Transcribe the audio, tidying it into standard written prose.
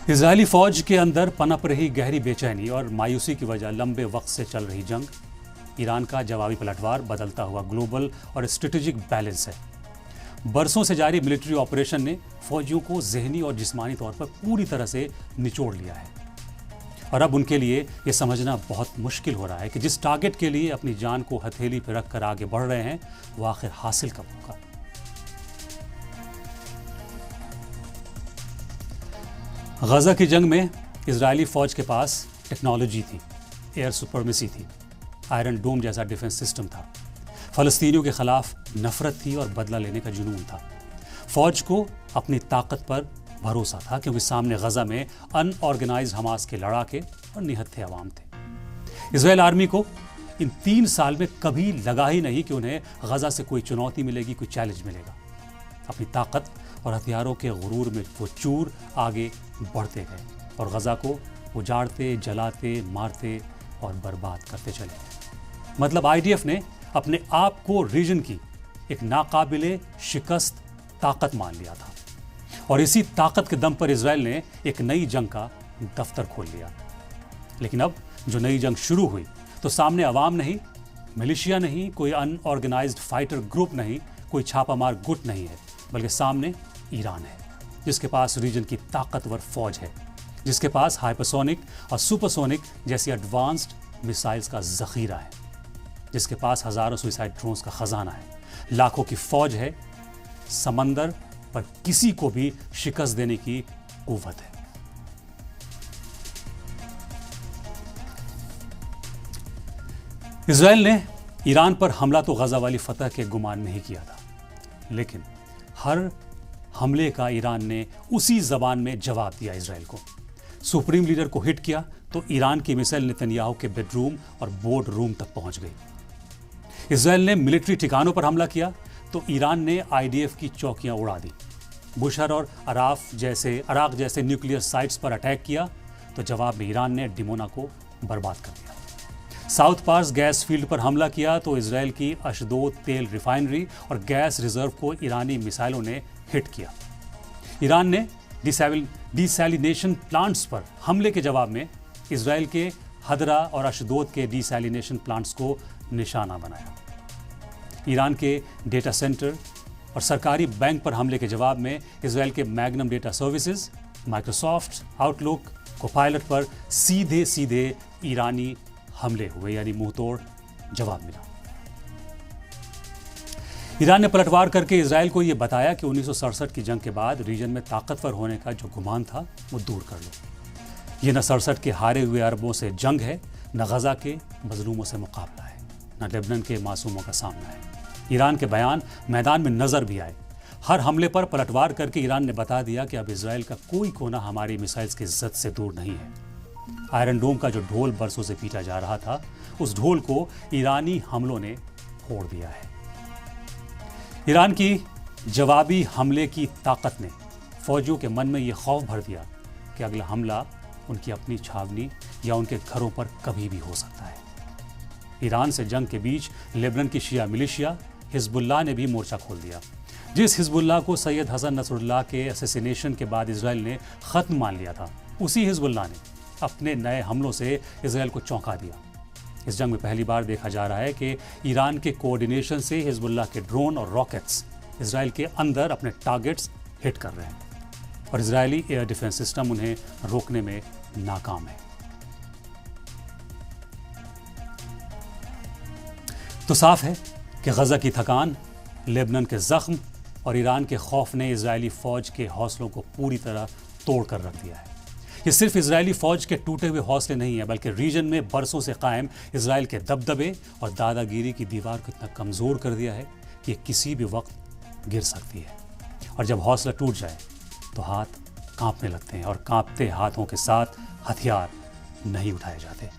Israeli फौज के अंदर पनप रही गहरी बेचैनी और मायूसी की वजह लंबे वक्त से चल रही जंग, ईरान का जवाबी पलटवार, बदलता हुआ ग्लोबल और स्ट्रेटेजिक बैलेंस है। बरसों से जारी मिलिट्री ऑपरेशन ने फौजियों को जहनी और जिस्मानी तौर पर पूरी तरह से निचोड़ लिया है और अब उनके लिए यह समझना बहुत मुश्किल हो रहा है कि जिस टारगेट के लिए अपनी जान को हथेली पर रखकर आगे बढ़ रहे हैं वो आखिर हासिल कब होगा। गजा की जंग में इजरायली फौज के पास टेक्नोलॉजी थी, एयर सुपरमेसी थी, आयरन डोम जैसा डिफेंस सिस्टम था, फलस्तीनियों के खिलाफ नफरत थी और बदला लेने का जुनून था। फौज को अपनी ताकत पर भरोसा था क्योंकि सामने गजा में अनऑर्गेनाइज्ड हमास के लड़ाके और निहत्थे अवाम थे। इजरायल आर्मी को इन 3 साल में कभी लगा ही नहीं कि उन्हें गजा से कोई चुनौती मिलेगी, कोई चैलेंज मिलेगा। अपनी ताकत और हथियारों के गुरूर में वो चूर आगे बढ़ते गए और गजा को उजाड़ते, जलाते, मारते और बर्बाद करते चले गए। मतलब आईडीएफ ने अपने आप को रीजन की एक नाकाबिले शिकस्त ताकत मान लिया था और इसी ताकत के दम पर इजराइल ने एक नई जंग का दफ्तर खोल लिया। लेकिन अब जो नई जंग शुरू हुई तो सामने अवाम नहीं, मिलिशिया नहीं, कोई अनऑर्गेनाइज्ड फाइटर ग्रुप नहीं, कोई छापामार गुट नहीं है, बल्कि सामने ईरान है जिसके पास रीजन की ताकतवर फौज है, जिसके पास हाइपरसोनिक और सुपरसोनिक जैसी एडवांस्ड मिसाइल्स का जखीरा है, जिसके पास हजारों सुइसाइड ड्रोन्स का खजाना है, लाखों की फौज है, समंदर पर किसी को भी शिकस्त देने की कुव्वत है। इजराइल ने ईरान पर हमला तो गजा वाली फतह के गुमान में ही किया था, लेकिन हर हमले का ईरान ने उसी जबान में जवाब दिया। इजराइल को सुप्रीम लीडर को हिट किया तो ईरान की मिसाइल नेतन्याहू के बेडरूम और बोर्ड रूम तक पहुंच गई। इजराइल ने मिलिट्री ठिकानों पर हमला किया तो ईरान ने आईडीएफ की चौकियां उड़ा दी। बुशहर और अराक जैसे न्यूक्लियर साइट्स पर अटैक किया तो जवाब में ईरान ने डिमोना को बर्बाद कर दिया। साउथ पार्स गैस फील्ड पर हमला किया तो इजराइल की अशदोद तेल रिफाइनरी और गैस रिजर्व को ईरानी मिसाइलों ने हिट किया। ईरान ने डिसैलिनेशन प्लांट्स पर हमले के जवाब में इजराइल के हदरा और अशदोद के डिसैलिनेशन प्लांट्स को निशाना बनाया। ईरान के डेटा सेंटर और सरकारी बैंक पर हमले के जवाब में इजराइल के magnum data services, Microsoft, outlook, Copilot पर सीधे ईरानी हमले हुए, यानी मुंहतोड़ जवाब मिला। ईरान ने पलटवार करके इजराइल को यह बताया कि 1967 की जंग के बाद रीजन में ताकतवर होने का जो गुमान था वो दूर कर लो। ये न 67 के हारे हुए अरबों से जंग है, न गजा के मजलूमों से मुकाबला है, न लेबनान के मासूमों का सामना है। ईरान के बयान मैदान में नजर भी आए। हर हमले पर पलटवार करके ईरान ने बता दिया कि अब इजराइल का कोई कोना हमारी मिसाइल्स की इज्जत से दूर नहीं है। आयरन डोम का जो ढोल बरसों से पीटा जा रहा था, उस ढोल को ईरानी हमलों ने फोड़ दिया है। ईरान की जवाबी हमले की ताकत ने फौजियों के मन में यह खौफ भर दिया कि अगला हमला उनकी अपनी छावनी या उनके घरों पर कभी भी हो सकता है। ईरान से जंग के बीच लेबनान की शिया मिलिशिया हिजबुल्लाह ने भी मोर्चा खोल दिया। जिस हिजबुल्लाह को सैयद हसन नसरुल्लाह के असैसिनेशन के बाद इजराइल ने खत्म मान लिया था, उसी हिजबुल्लाह ने अपने नए हमलों से इजराइल को चौंका दिया। इस जंग में पहली बार देखा जा रहा है कि ईरान के कोऑर्डिनेशन से हिजबुल्लाह के ड्रोन और रॉकेट्स इजराइल के अंदर अपने टारगेट्स हिट कर रहे हैं और इजरायली एयर डिफेंस सिस्टम उन्हें रोकने में नाकाम है। तो साफ है कि गजा की थकान, लेबनान के जख्म और ईरान के खौफ ने इजरायली फौज के हौसलों को पूरी तरह तोड़ कर रख दिया है। ये सिर्फ इजरायली फौज के टूटे हुए हौसले नहीं है, बल्कि रीजन में बरसों से कायम इजराइल के दबदबे और दादागिरी की दीवार को इतना कमजोर कर दिया है कि किसी भी वक्त गिर सकती है। और जब हौसला टूट जाए तो हाथ कांपने लगते हैं और कांपते हाथों के साथ हथियार नहीं उठाए जाते।